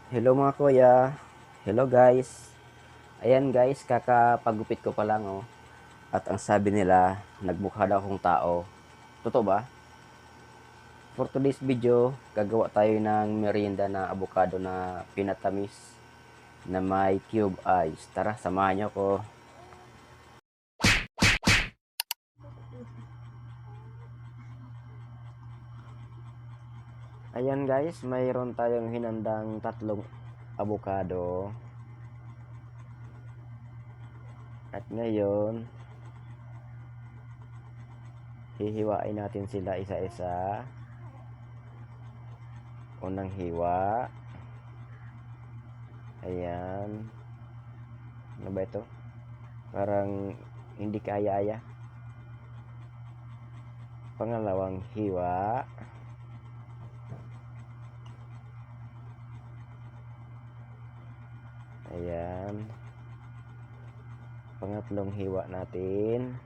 Hello mga kuya. Hello guys. Ayan guys, kakapagupit ko pa lang oh. At ang sabi nila, nagmukha daw akong tao. Totoo ba? For today's video, gagawa tayo ng merienda na avocado na pinatamis na may cube eyes. Tara, samahan niyo ko. Ayan guys, mayroon tayong hinandang tatlong avocado. At ngayon, hihiwain natin sila isa-isa. Unang hiwa. Ayan. Ano ba ito? Parang hindi kaya-aya. Pangalawang hiwa. Ayan. Pangatlong hiwa natin.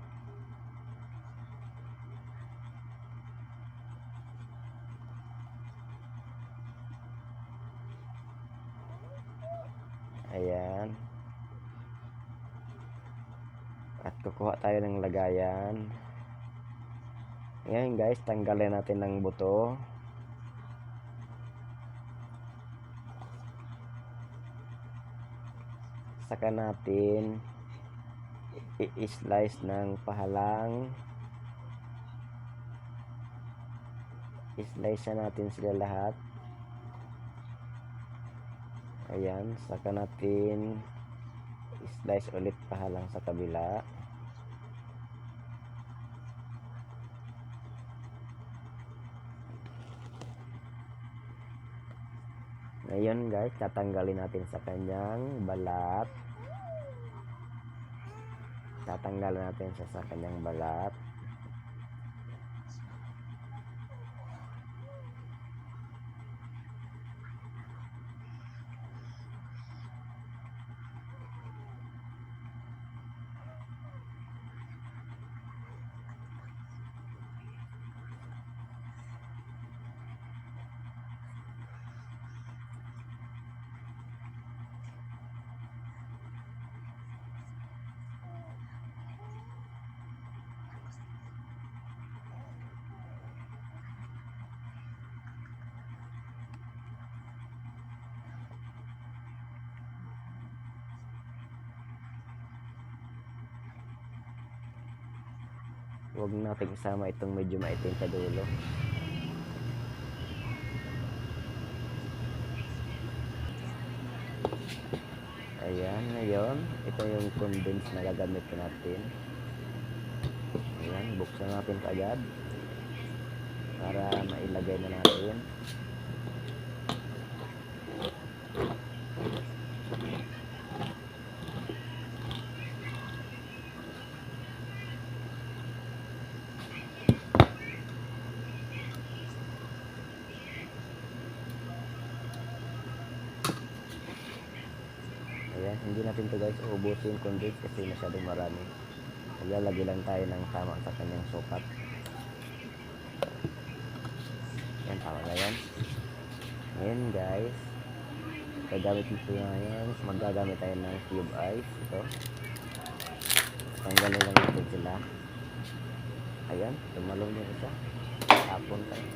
Ayan. At kukuha tayo ng lagayan. Ngayon guys, tanggalin natin ng buto. Saka natin i-slice ng pahalang. I-slice natin sila lahat. Ayan, saka natin i-slice ulit pahalang sa kabila. Ngayon guys, tatanggalin natin sa kanyang balat. Tatanggalin natin siya sa kanyang balat. Huwag natin isama itong medyo maitim sa dulo. Ayan, ngayon ito yung condense na gagamitin natin. Ayan, buksan natin agad para mailagay na natin. Ayan, hindi natin to guys uubusin condense kasi masyadong marami. Maglalagay lang tayo ng tama sa kanyang sukat. Yan, tama na yan. Ngayon guys, gagamit ito ngayon. Magagamit tayo ng cube eyes. Ito. Tanggalin lang natin sila. Ayan, tumalong din isa. Tapon tayo.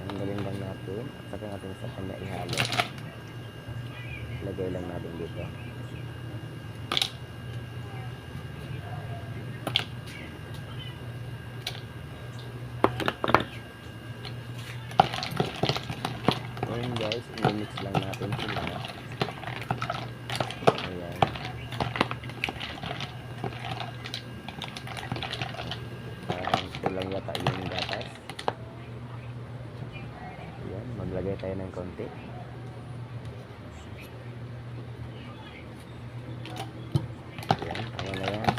Tanggalin lang natin. At saka natin sa kanya ihalo. Lagay lang natin dito. Ngayon guys, i-mix lang natin sila. Ayan. Kulang yata yung gatas. Ayan, maglagay tayo ng konti. Ayan, tama na yan.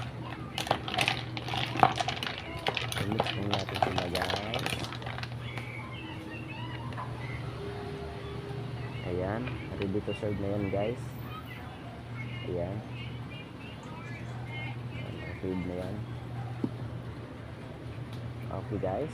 I-mix lang natin sila guys. Ayan, ready to serve na yan guys. Ayan. Feed na yan. Okay guys.